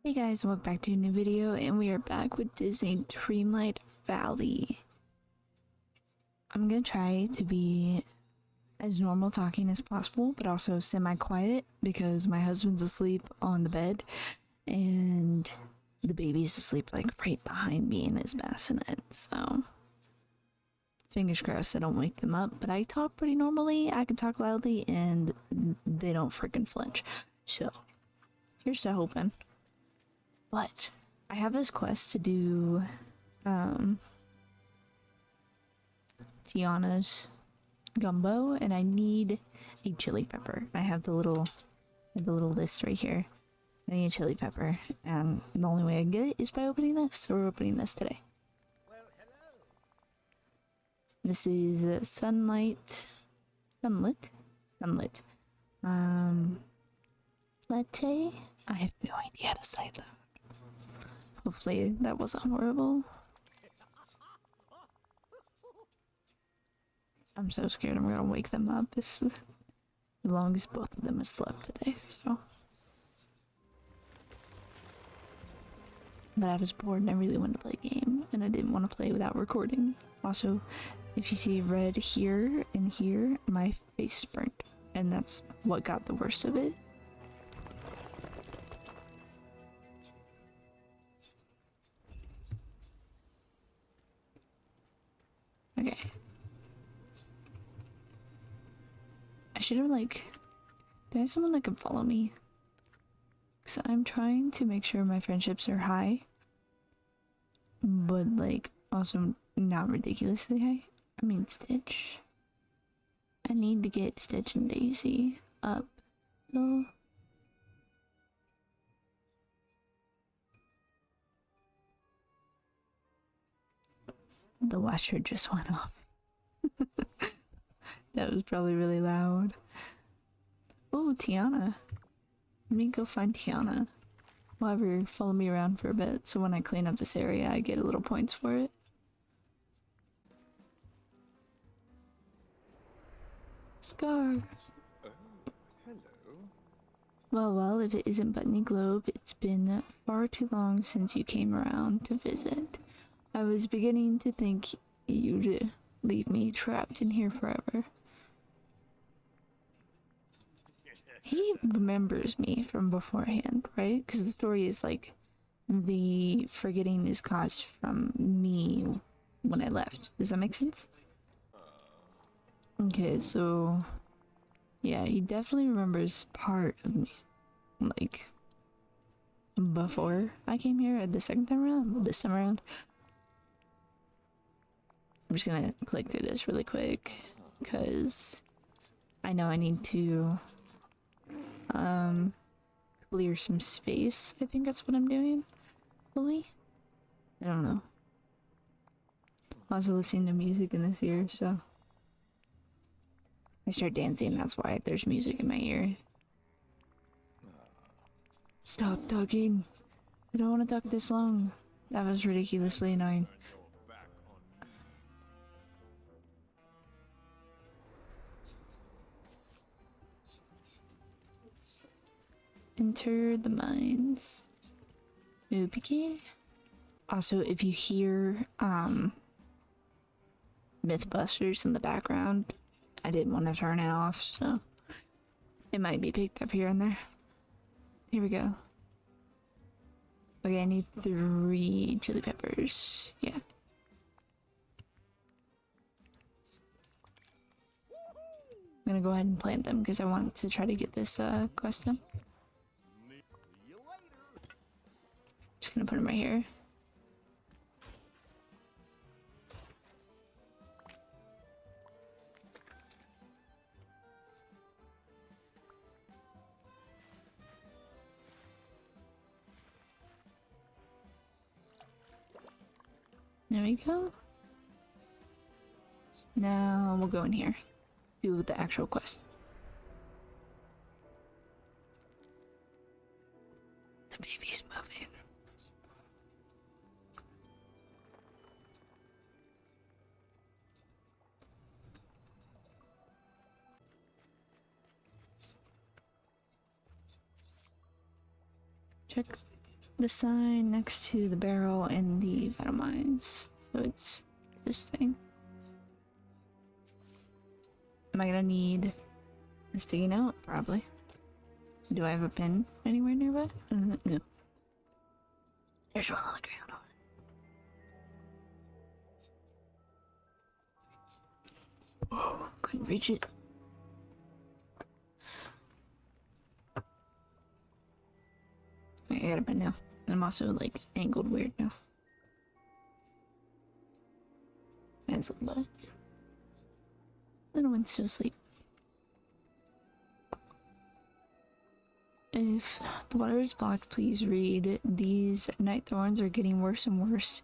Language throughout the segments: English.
Hey guys, welcome back to a new video, and we are back with Disney Dreamlight Valley. I'm gonna try to be as normal talking as possible, but also semi-quiet because my husband's asleep on the bed and the baby's asleep like right behind me in his bassinet, so fingers crossed I don't wake them up. But I talk pretty normally, I can talk loudly, and they don't freaking flinch. So here's to hoping. But I have this quest to do Tiana's gumbo, and I need a chili pepper. I have the little list right here. I need a chili pepper, and the only way I can get it is by opening this. So we're opening this today. This is sunlit latte. I have no idea how to say that. Hopefully that wasn't horrible. I'm so scared I'm gonna wake them up. This is the longest both of them have slept today, so. But I was bored and I really wanted to play a game, and I didn't want to play without recording. Also, if you see red here and here, my face is burnt, and that's what got the worst of it. Okay. I should have, like, do I have someone that can follow me? Because I'm trying to make sure my friendships are high, but, like, also not ridiculously high. I mean, Stitch. I need to get Stitch and Daisy up. So the washer just went off. That was probably really loud. Oh, Tiana. Let me go find Tiana. We'll have her follow me around for a bit, so when I clean up this area, I get a little points for it. Scar. Hello. Well, if it isn't ButtonyGlobe, it's been far too long since you came around to visit. I was beginning to think you'd leave me trapped in here forever. He remembers me from beforehand, right? Because the story is like the forgetting is caused from me when I left. Does that make sense? Okay, so yeah, he definitely remembers part of me, like before I came here the second time around. Well, this time around, I'm just gonna click through this really quick because I know I need to clear some space. I think that's what I'm doing. Fully? I don't know. I was listening to music in this ear, so I start dancing. That's why there's music in my ear. Stop talking. I don't want to talk this long. That was ridiculously annoying. Enter the mines. Okay. Also, if you hear Mythbusters in the background, I didn't want to turn it off, so it might be picked up here and there. Here we go. Okay, I need 3 chili peppers. Yeah. I'm gonna go ahead and plant them because I want to try to get this quest done. Just gonna put them right here. There we go. Now we'll go in here. Do the actual quest. The baby's moving. Check. the sign next to the barrel in the battle mines. So it's this thing. Am I gonna need a sticky note? Probably. Do I have a pen anywhere nearby? No. There's one on the ground. Oh, couldn't reach it. I got a pen now. I'm also like angled weird now. That's a little better. Little one's still asleep. If the water is blocked, please read. These night thorns are getting worse and worse.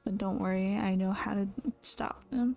But don't worry, I know how to stop them.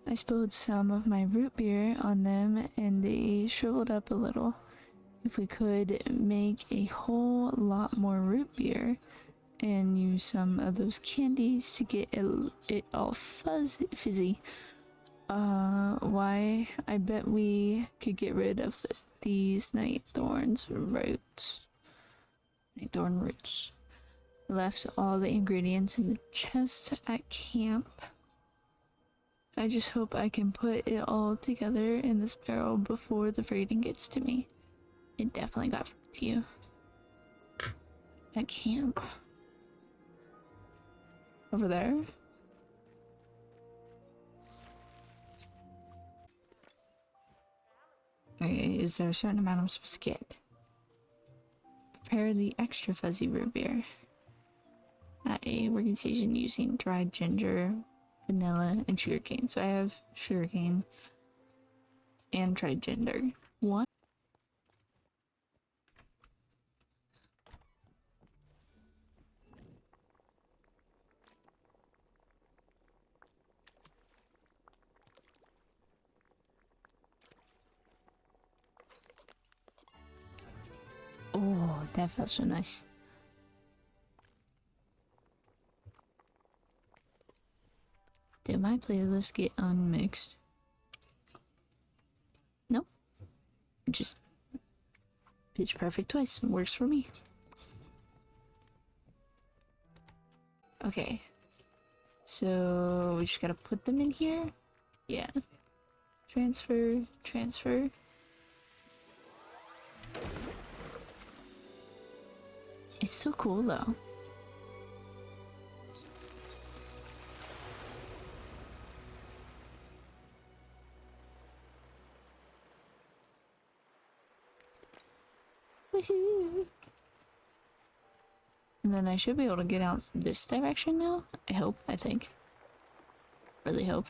I spilled some of my root beer on them and they shriveled up a little. If we could make a whole lot more root beer and use some of those candies to get it all fizzy, why, I bet we could get rid of these night thorn roots. Left all the ingredients in the chest at camp. I just hope I can put it all together in this barrel before the freighting gets to me. It definitely got to you. At camp. Over there? Okay, is there a certain amount I'm supposed to get? Prepare the extra fuzzy root beer at a working station using dried ginger, vanilla, and sugarcane. So I have sugarcane and dried ginger. What? Oh, that felt so nice. Did my playlist get unmixed? Nope. Just pitch perfect twice. Works for me. Okay. So we just gotta put them in here. Yeah. Transfer, transfer. It's so cool though. Woohoo! And then I should be able to get out this direction now. I hope, I think. Really hope.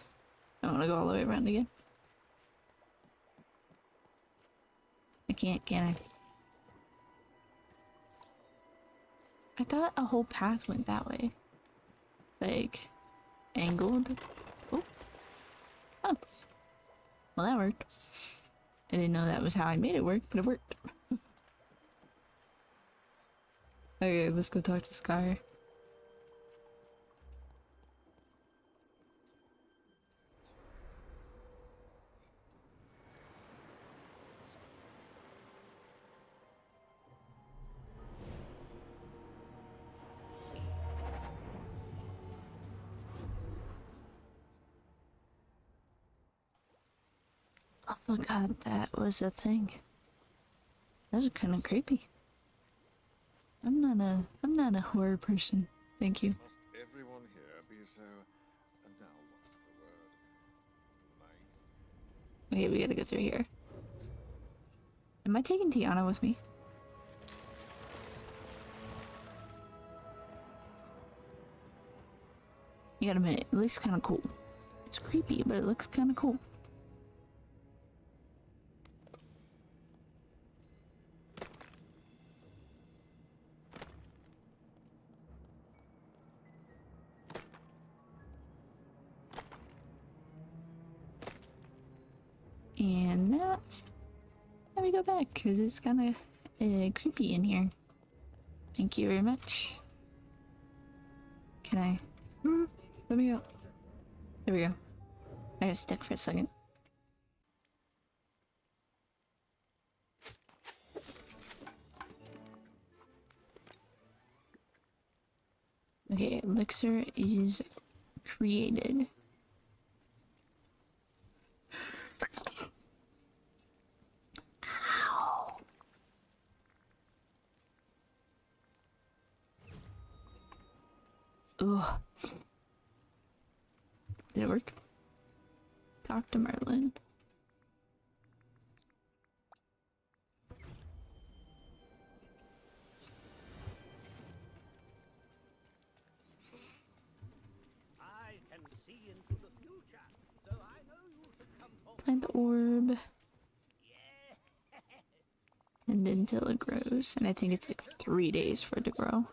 I don't want to go all the way around again. I can't, can I? I thought a whole path went that way. Like, angled. Oh. Oh. Well, that worked. I didn't know that was how I made it work, but it worked. Okay, let's go talk to Sky. I forgot that was a thing. That was kind of creepy. I'm not a horror person. Thank you. Must everyone here be so? And now what's the word? Nice. Okay, we gotta go through here. Am I taking Tiana with me? You gotta admit, it looks kind of cool. It's creepy, but it looks kind of cool. And that. Let me go back, because it's kind of creepy in here. Thank you very much. Can I? Let me go. There we go. I got stuck for a second. elixir is created. Ow. Ugh. Did it work? Talk to Merlin. Plant the orb. And until it grows. And I think it's like 3 days for it to grow.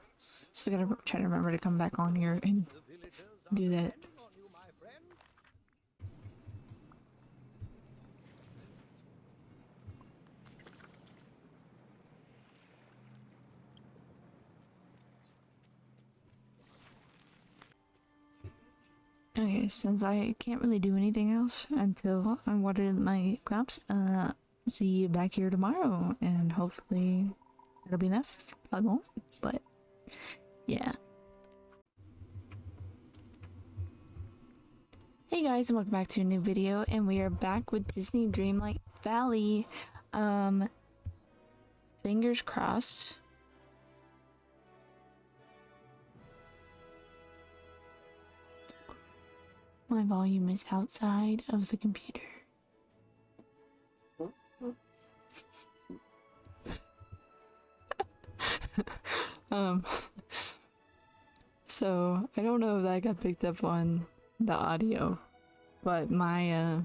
So I gotta try to remember to come back on here and do that. Okay, since I can't really do anything else until I water my crops, see you back here tomorrow, and hopefully it'll be enough. I won't, but yeah. Hey guys, and welcome back to a new video, and we are back with Disney Dreamlight Valley. Fingers crossed. My volume is outside of the computer. So I don't know if that got picked up on the audio, but my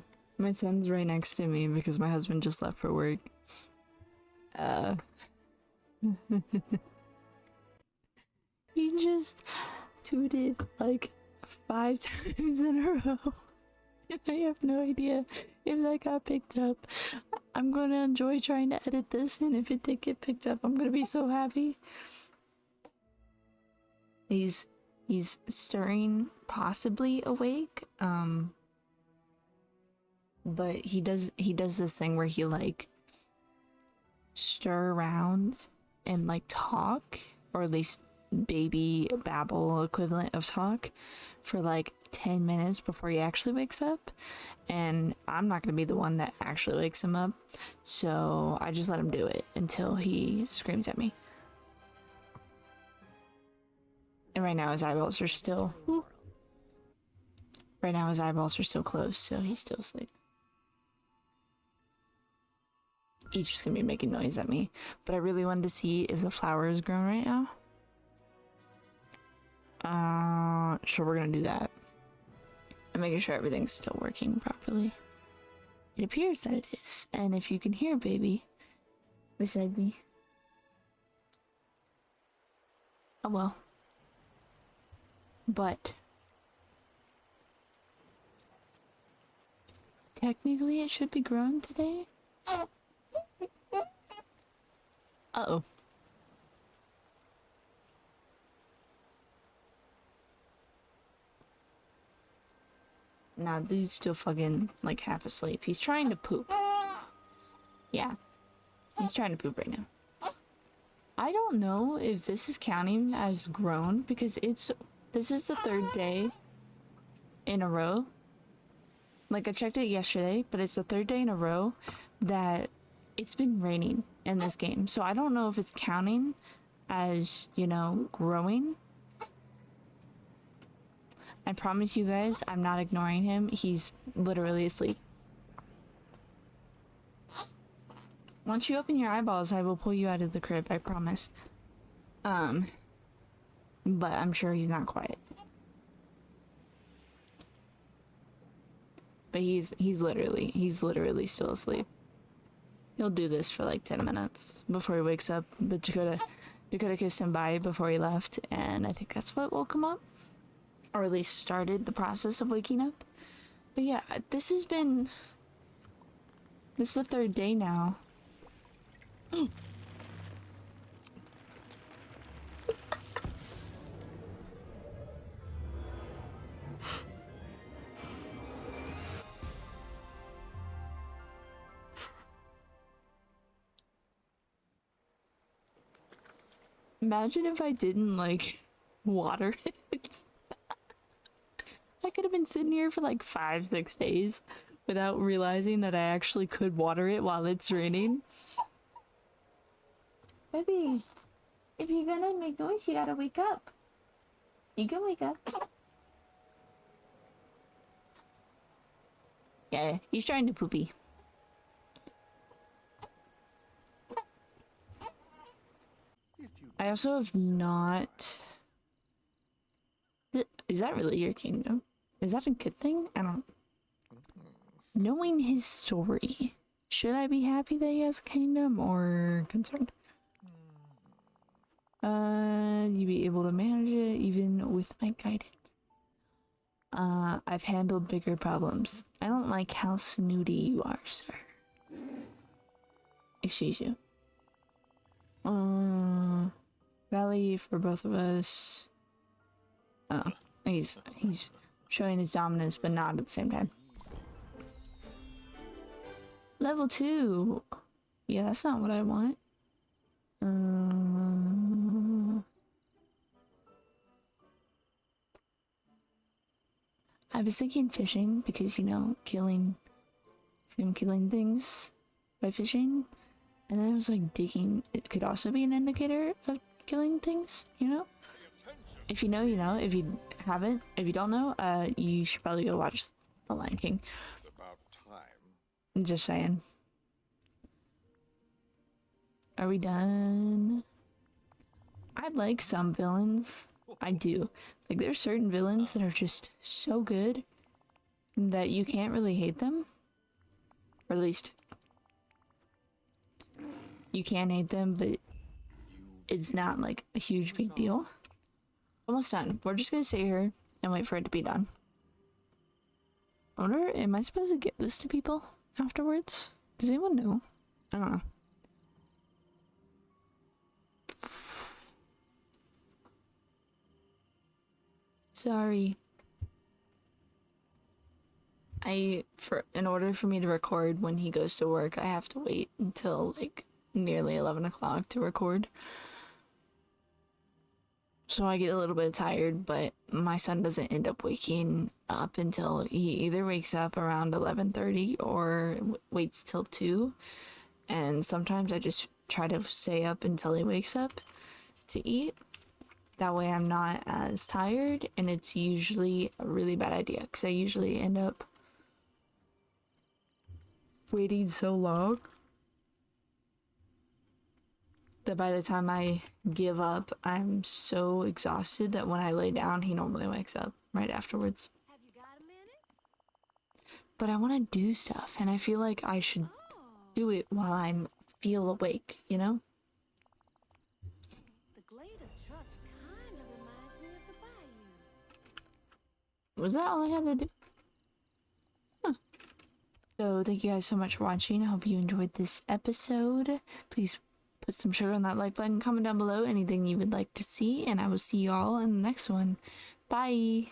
son's right next to me because my husband just left for work. He just tooted like 5 times in a row. I have no idea if that got picked up. I'm gonna enjoy trying to edit this, and if it did get picked up, I'm gonna be so happy. He's stirring, possibly awake. But he does this thing where he like stir around and like talk, or at least baby babble equivalent of talk, for like 10 minutes before he actually wakes up. And I'm not gonna be the one that actually wakes him up, so I just let him do it until he screams at me. And right now his eyeballs are still closed, so he's still asleep. He's just gonna be making noise at me. But I really wanted to see if the flower is grown right now. So we're gonna do that. I'm making sure everything's still working properly. It appears that it is. And if you can hear baby beside me. Oh well. But technically it should be grown today. Uh-oh. Nah, dude's still fucking like half asleep. He's trying to poop. Yeah. He's trying to poop right now. I don't know if this is counting as grown because this is the 3rd day in a row. Like I checked it yesterday, but it's the 3rd day in a row that it's been raining in this game. So I don't know if it's counting as, you know, growing. I promise you guys, I'm not ignoring him. He's literally asleep. Once you open your eyeballs, I will pull you out of the crib, I promise. But I'm sure he's not quiet. But he's literally still asleep. He'll do this for like 10 minutes before he wakes up. But Dakota kissed him bye before he left, and I think that's what woke him up. Or at least started the process of waking up. But yeah, this is the 3rd day now. Imagine if I didn't like water it. I could have been sitting here for like 5-6 days without realizing that I actually could water it while it's raining. Baby, if you're gonna make noise, you gotta wake up. You can wake up. Yeah, he's trying to poopy. I also have not... Is that really your kingdom? Is that a good thing? I don't... Knowing his story, should I be happy that he has a kingdom or concerned? You be able to manage it even with my guidance. I've handled bigger problems. I don't like how snooty you are, sir. Excuse you. Valley for both of us. Oh, he's showing his dominance, but not at the same time. Level 2. Yeah, that's not what I want. I was thinking fishing because, you know, killing things by fishing. And then I was like digging. It could also be an indicator of killing things, you know? If you know, you know. If you haven't, if you don't know, you should probably go watch The Lion King. It's about time. I'm just saying. Are we done? I like some villains. I do. Like, there's certain villains that are just so good that you can't really hate them. Or at least you can hate them, but it's not like a huge big deal. Almost done. We're just gonna sit here and wait for it to be done. I wonder, am I supposed to give this to people afterwards? Does anyone know? I don't know. Sorry. In order for me to record when he goes to work, I have to wait until like nearly 11 o'clock to record. So I get a little bit tired, but my son doesn't end up waking up until he either wakes up around 11:30 or waits till 2. And sometimes I just try to stay up until he wakes up to eat. That way I'm not as tired, and it's usually a really bad idea because I usually end up waiting so long that by the time I give up, I'm so exhausted that when I lay down, he normally wakes up right afterwards. Have you got a minute? But I want to do stuff, and I feel like I should do it while I feel awake, you know? The glade of trust kind of reminds me of the bayou. Was that all I had to do? Huh. So thank you guys so much for watching. I hope you enjoyed this episode. Please put some sugar on that like button. Comment down below anything you would like to see, and I will see you all in the next one. Bye!